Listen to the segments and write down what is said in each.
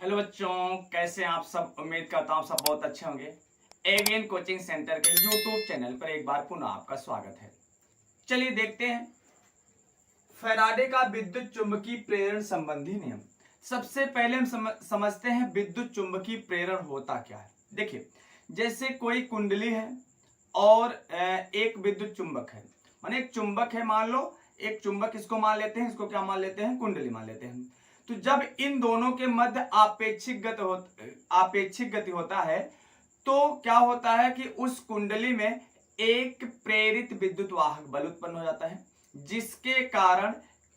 Hello बच्चों, कैसे हैं आप सब। उम्मीद करता हूँ सब बहुत अच्छे होंगे। एवियन कोचिंग सेंटर के यूट्यूब चैनल पर एक बार पुनः आपका स्वागत है। चलिए देखते हैं फैराडे का विद्युत चुंबकीय प्रेरण संबंधी नियम। सबसे पहले हम समझते हैं विद्युत चुंबकीय प्रेरण होता क्या है। देखिए, जैसे कोई कुंडली है और एक विद्युत चुंबक है, माने एक चुंबक है, मान लो एक चुंबक, इसको मान लेते हैं, इसको क्या मान लेते हैं, कुंडली मान लेते हैं। तो जब इन दोनों के मध्य आपेक्षिक गति होता है तो क्या होता है कि उस कुंडली में एक प्रेरित विद्युत वाहक बल उत्पन्न हो जाता है, जिसके कारण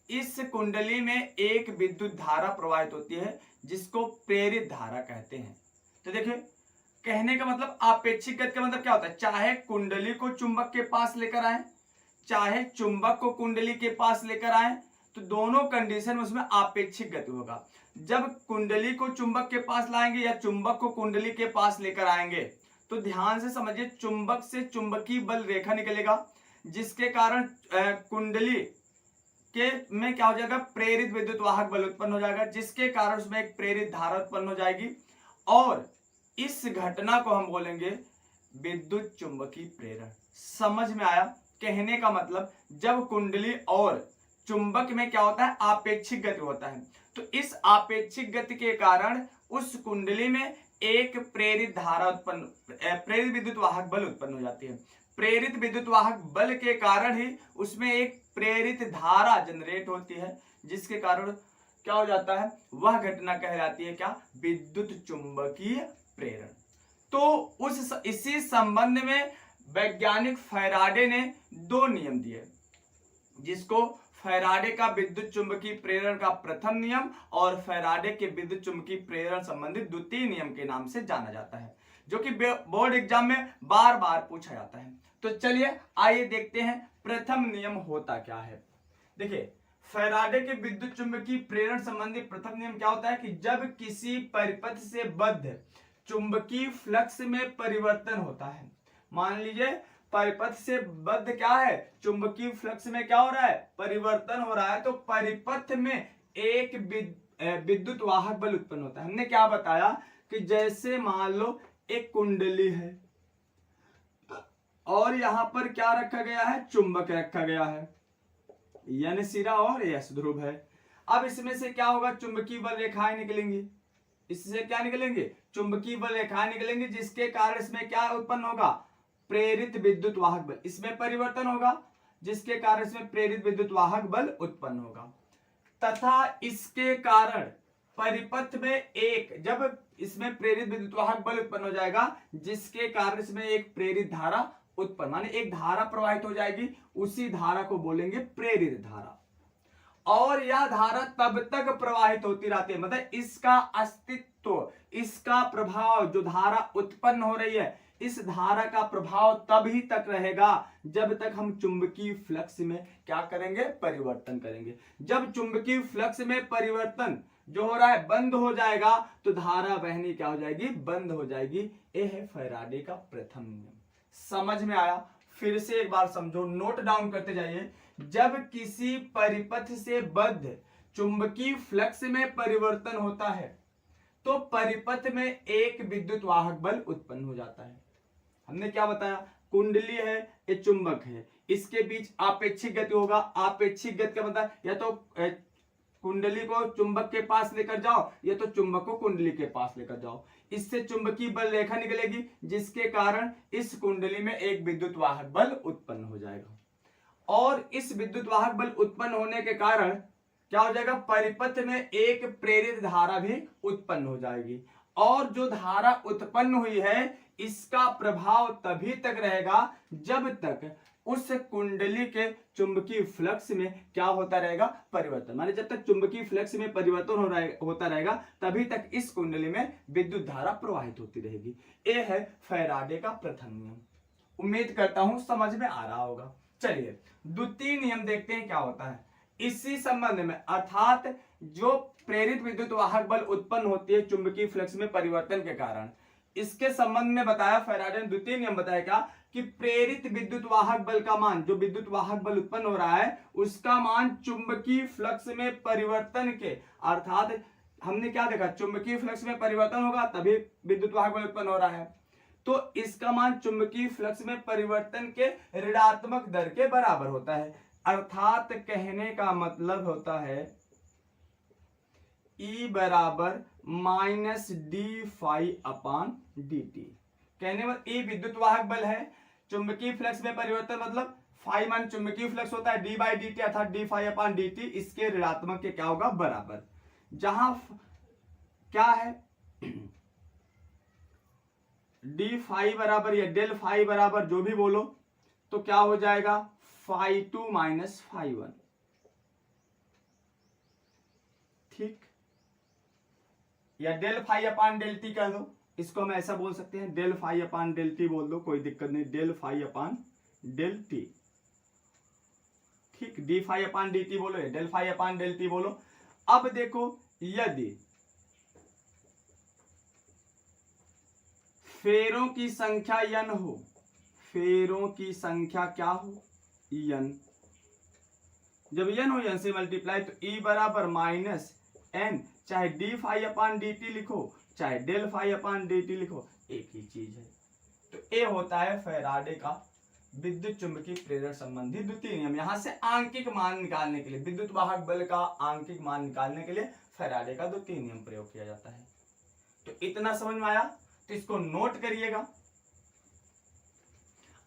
इस कुंडली में एक विद्युत धारा प्रवाहित होती है, जिसको प्रेरित धारा कहते हैं। तो देखिए, कहने का मतलब आपेक्षिक गति का मतलब क्या होता है, चाहे कुंडली को चुंबक के पास लेकर आए, चाहे चुंबक को कुंडली के पास लेकर आए, तो दोनों कंडीशन में उसमें आपेक्षिक गति होगा। जब कुंडली को चुंबक के पास लाएंगे या चुंबक को कुंडली के पास लेकर आएंगे तो ध्यान से समझिए, चुंबक से चुंबकीय बल रेखा निकलेगा, जिसके कारण कुंडली के में क्या हो जाएगा, प्रेरित विद्युत वाहक बल उत्पन्न हो जाएगा, जिसके कारण उसमें एक प्रेरित धारा उत्पन्न हो जाएगी। और इस घटना को हम बोलेंगे विद्युत चुंबकीय प्रेरण। समझ में आया? कहने का मतलब जब कुंडली और चुंबक में क्या होता है, आपेक्षिक गति होता है, तो इस आपेक्षिक गति के कारण उस कुंडली में एक प्रेरित विद्युत वाहक बल उत्पन्न हो जाती है। प्रेरित विद्युत वाहक बल के कारण ही उसमें एक प्रेरित धारा जनरेट होती है, जिसके कारण क्या हो जाता है, वह घटना कहलाती है क्या, विद्युत चुंबकीय प्रेरण। तो इसी संबंध में वैज्ञानिक फैराडे ने दो नियम दिए, जिसको फैराडे का विद्युत चुंबकीय प्रेरण का प्रथम नियम और फैराडे के विद्युत चुंबकीय प्रेरण संबंधित द्वितीय नियम के नाम से जाना जाता है, जो कि बोर्ड एग्जाम में बार बार पूछा जाता है। तो चलिए आइए देखते हैं प्रथम नियम होता क्या है। देखिए, फैराडे के विद्युत चुंबकीय प्रेरण संबंधी प्रथम नियम क्या होता है कि जब किसी परिपथ से बद्ध चुंबकीय फ्लक्स में परिवर्तन होता है, मान लीजिए परिपथ से बद्ध क्या है, चुंबकीय फ्लक्स में क्या हो रहा है, परिवर्तन हो रहा है, तो परिपथ में एक विद्युत वाहक बल उत्पन्न होता है। हमने क्या बताया कि जैसे मान लो एक कुंडली है और यहां पर क्या रखा गया है, चुंबक रखा गया है, यानी सिरा और यस ध्रुव है। अब इसमें से क्या होगा, चुंबकीय बल रेखाएं निकलेंगी, इससे क्या निकलेंगे, चुंबकीय बल रेखाएं निकलेंगी, जिसके कारण इसमें क्या उत्पन्न होगा, प्रेरित विद्युत वाहक बल। इसमें परिवर्तन होगा, जिसके कारण इसमें प्रेरित विद्युत वाहक बल उत्पन्न होगा, तथा इसके कारण परिपथ में जब इसमें प्रेरित विद्युत वाहक बल उत्पन्न हो जाएगा, जिसके कारण इसमें एक प्रेरित धारा उत्पन्न, माने एक धारा प्रवाहित हो जाएगी, उसी धारा को बोलेंगे प्रेरित धारा। और यह धारा तब तक प्रवाहित होती रहती है, मतलब इसका अस्तित्व, इसका प्रभाव, जो धारा उत्पन्न हो रही है, इस धारा का प्रभाव तभी तक रहेगा जब तक हम चुंबकीय फ्लक्स में क्या करेंगे, परिवर्तन करेंगे। जब चुंबकीय फ्लक्स में परिवर्तन जो हो रहा है बंद हो जाएगा, तो धारा बहनी क्या हो जाएगी, बंद हो जाएगी। यह है फैराडे का प्रथम नियम। समझ में आया? फिर से एक बार समझो, नोट डाउन करते जाइए। जब किसी परिपथ से बद्ध चुंबकीय फ्लक्स में परिवर्तन होता है, तो परिपथ में एक विद्युत वाहक बल उत्पन्न हो जाता है। हमने क्या बताया, कुंडली है, ये चुंबक है, इसके बीच आपेक्षिक गति होगा। आपेक्षिक गति का मतलब या तो कुंडली को चुंबक के पास लेकर जाओ, या तो चुंबक को कुंडली के पास लेकर जाओ, इससे चुंबकीय बल रेखा निकलेगी, जिसके कारण इस कुंडली में एक विद्युत वाहक बल उत्पन्न हो जाएगा। और इस विद्युत वाहक बल उत्पन्न होने के कारण क्या हो जाएगा, परिपथ में एक प्रेरित धारा भी उत्पन्न हो जाएगी। और जो धारा उत्पन्न हुई है, इसका प्रभाव तभी तक रहेगा जब तक उस कुंडली के चुंबकीय फ्लक्स में क्या होता रहेगा, परिवर्तन। माने जब तक चुंबकीय फ्लक्स में परिवर्तन होता रहेगा, तभी तक इस कुंडली में विद्युत धारा प्रवाहित होती रहेगी। यह है फैराडे का प्रथम नियम। उम्मीद करता हूं समझ में आ रहा होगा। चलिए द्वितीय नियम देखते हैं क्या होता है इसी संबंध में, अर्थात जो प्रेरित विद्युत वाहक बल उत्पन्न होती है चुंबकीय फ्लक्स में परिवर्तन के कारण, इसके संबंध में बताया फैराडे ने द्वितीय नियम बताया क्या, कि प्रेरित विद्युत वाहक बल का मान, जो विद्युत वाहक बल उत्पन्न हो रहा है, उसका मान चुंबकीय फ्लक्स में परिवर्तन के, अर्थात हमने क्या देखा, चुंबकीय फ्लक्स में परिवर्तन होगा तभी विद्युत वाहक बल उत्पन्न हो रहा है। तो इसका मान चुंबकीय फ्लक्स में परिवर्तन के ऋणात्मक दर के बराबर होता है। अर्थात कहने का मतलब होता है E बराबर minus D phi upon d T. कहने में E विद्युत वाहक बल है, चुंबकीय फ्लक्स में परिवर्तन मतलब फाई मान चुंबकीय फ्लक्स होता है डी बाई डी टी अर्थात D phi upon d T, इसके ऋणात्मक के क्या होगा बराबर। जहां क्या है डी फाई बराबर या डेल फाई बराबर जो भी बोलो तो क्या हो जाएगा phi two minus phi one. ठीक, या del phi upon del t कर दो, इसको हम ऐसा बोल सकते हैं del phi upon del t बोल दो, कोई दिक्कत नहीं, del phi upon del t. ठीक, d phi upon d t बोलो या del phi upon del t बोलो। अब देखो यदि फेरों की संख्या n हो, फेरों की संख्या क्या हो n, जब n हो n से मल्टीप्लाई तो E बराबर माइनस n, चाहे D phi upon d T लिखो चाहे del phi upon d T लिखो एक ही चीज है। तो ए होता है फैराडे का विद्युत चुंबकीय प्रेरण संबंधी द्वितीय नियम। यहां से आंकिक मान निकालने के लिए, विद्युत वाहक बल का आंकिक मान निकालने के लिए फैराडे का द्वितीय नियम प्रयोग किया जाता है। तो इतना समझ में आया, तो इसको नोट करिएगा।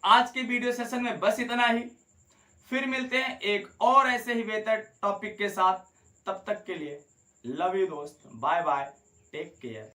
आज के वीडियो सेशन में बस इतना ही, फिर मिलते हैं एक और ऐसे ही बेहतर टॉपिक के साथ। तब तक के लिए लव यू दोस्त, बाय बाय, टेक केयर।